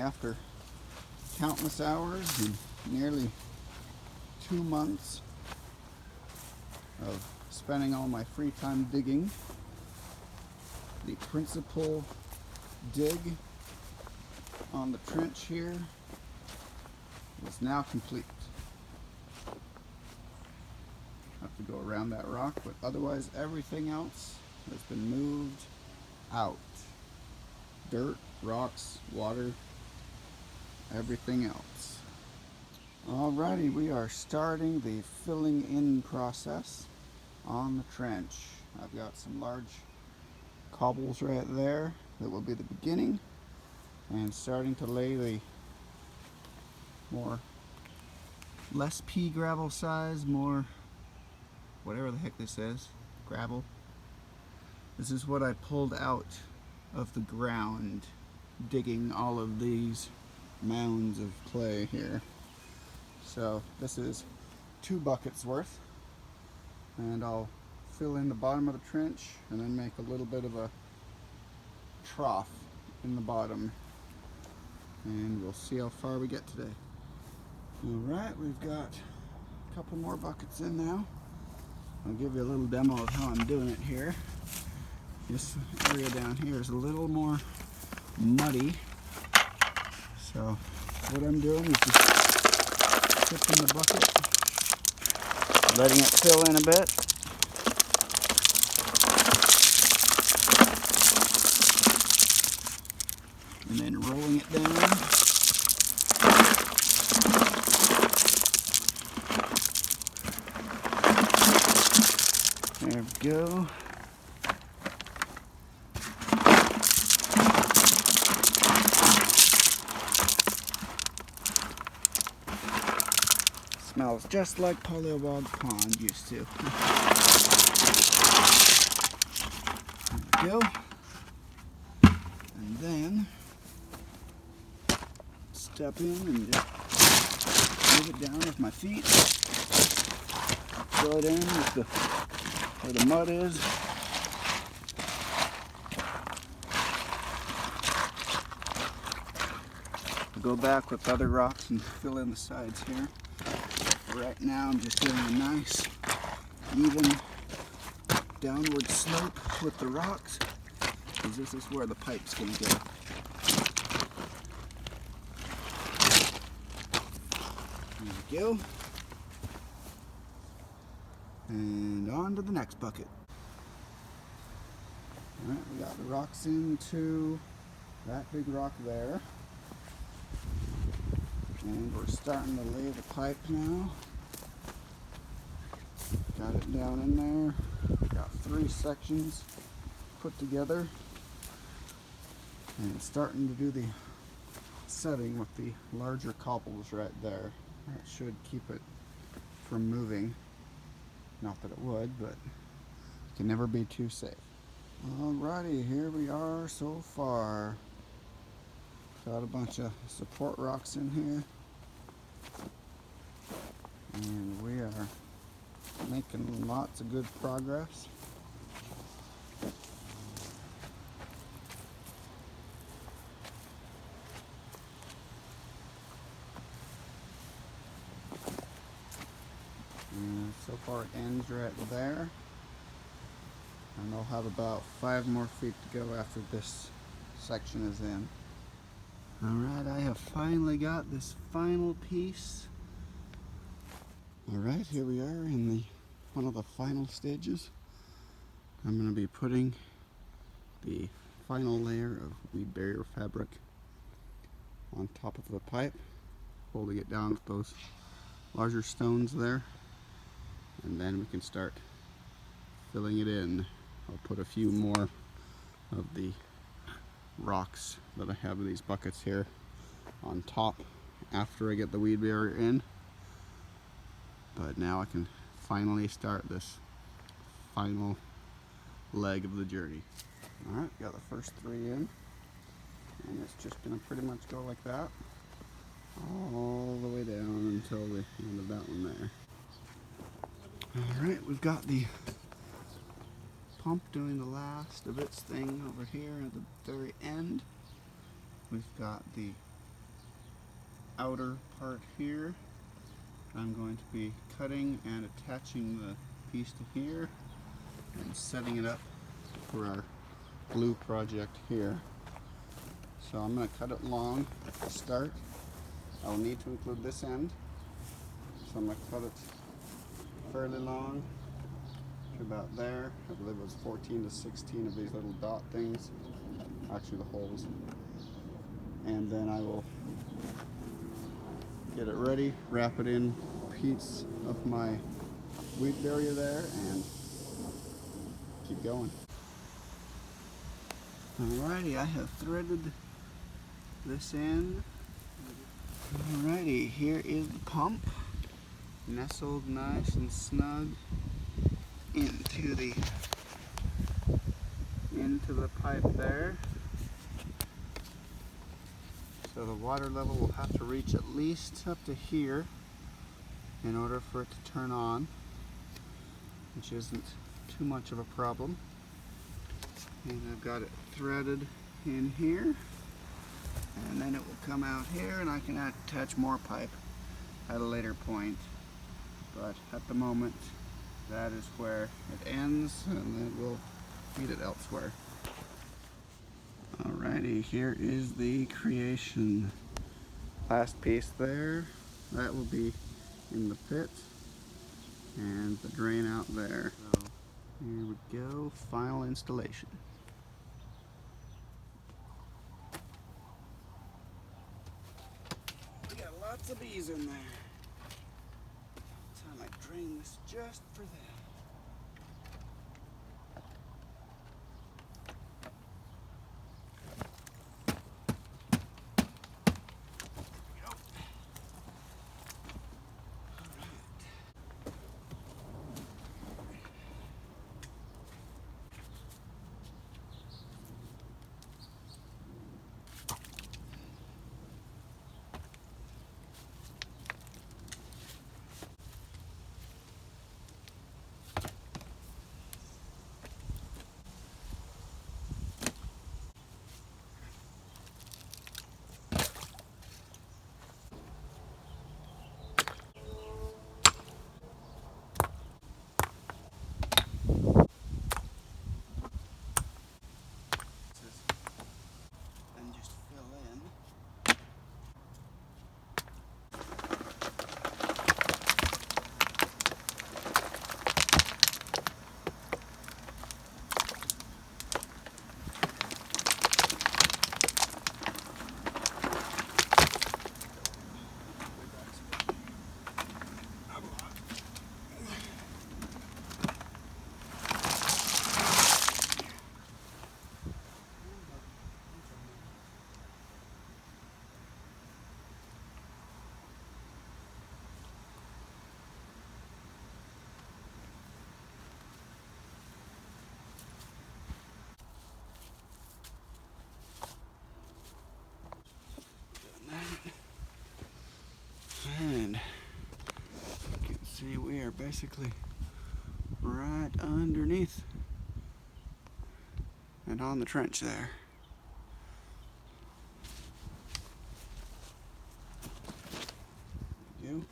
after countless hours and nearly 2 months of spending all my free time digging, the principal dig on the trench here is now complete. Have to go around that rock, but otherwise everything else has been moved out. Dirt, rocks, water, everything else. Alrighty, we are starting the filling in process on the trench. I've got some large cobbles right there that will be the beginning, and starting to lay the less pea gravel size, more whatever the heck this is, gravel. This is what I pulled out of the ground digging all of these mounds of clay here. So this is 2 buckets worth, and I'll fill in the bottom of the trench and then make a little bit of a trough in the bottom, and we'll see how far we get today. Alright, we've got a couple more buckets in now. I'll give you a little demo of how I'm doing it here. This area down here is a little more muddy, so what I'm doing is just tipping the bucket, letting it fill in a bit, and then rolling it down. There we go. Smells just like Pollywog Pond used to. There we go. And then step in and just move it down with my feet. Throw it in with where the mud is. Go back with other rocks and fill in the sides here. Right now I'm just doing a nice, even downward slope with the rocks, because this is where the pipe's going to go. There we go. And on to the next bucket. Alright, we got the rocks into that big rock there. And we're starting to lay the pipe now. Got it down in there. Got 3 sections put together. And starting to do the setting with the larger cobbles right there. That should keep it from moving. Not that it would, but you can never be too safe. Alrighty, here we are so far. Got a bunch of support rocks in here. And we are making lots of good progress. And so far it ends right there. And I'll have about 5 more feet to go after this section is in. Alright, I have finally got this final piece. Alright, here we are in one of the final stages. I'm going to be putting the final layer of weed barrier fabric on top of the pipe, holding it down with those larger stones there, and then we can start filling it in. I'll put a few more of the rocks that I have in these buckets here on top after I get the weed barrier in. But now I can finally start this final leg of the journey. Alright, got the first 3 in, and it's just going to pretty much go like that all the way down until the end of that one there. Alright, we've got the pump doing the last of its thing over here at the very end. We've got the outer part here. I'm going to be cutting and attaching the piece to here and setting it up for our glue project here. So I'm going to cut it long to start. I'll need to include this end. So I'm going to cut it fairly long to about there. I believe it was 14 to 16 of these little dot things. Actually the holes. And then I will get it ready, wrap it in a piece of my wheat barrier there, and keep going. Alrighty, I have threaded this end. Alrighty, here is the pump, nestled nice and snug into the pipe there. So the water level will have to reach at least up to here in order for it to turn on, which isn't too much of a problem. And I've got it threaded in here, and then it will come out here and I can attach more pipe at a later point. But at the moment, that is where it ends, and then we'll feed it elsewhere. Alrighty, here is the creation. Last piece there, that will be in the pit, and the drain out there. So here we go, final installation. We got lots of bees in there. So I might drain this just for that. And you can see we are basically right underneath and on the trench there. You.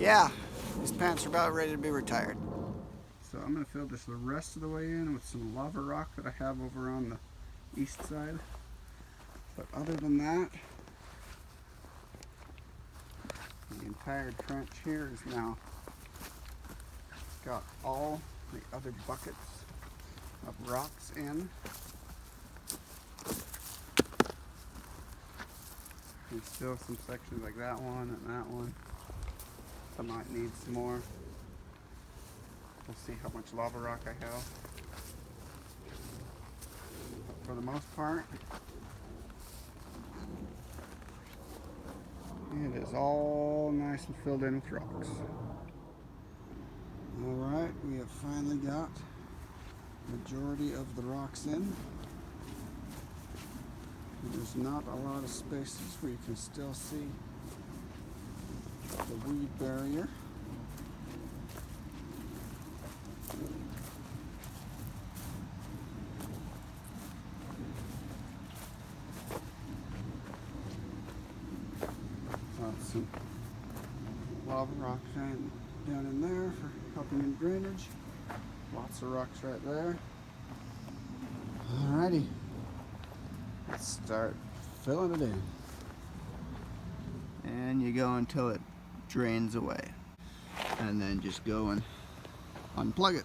Yeah, these pants are about ready to be retired. So I'm going to fill this the rest of the way in with some lava rock that I have over on the east side. But other than that, the entire trench here is now got all the other buckets of rocks in. There's still some sections like that one and that one. I might need some more. We'll see how much lava rock I have. But for the most part, it is all nice and filled in with rocks. Alright, we have finally got the majority of the rocks in. There's not a lot of spaces where you can still see the weed barrier. Some lava rock down in there for helping in drainage. Lots of rocks right there. Alrighty, let's start filling it in. And you go until it drains away. And then just go and unplug it.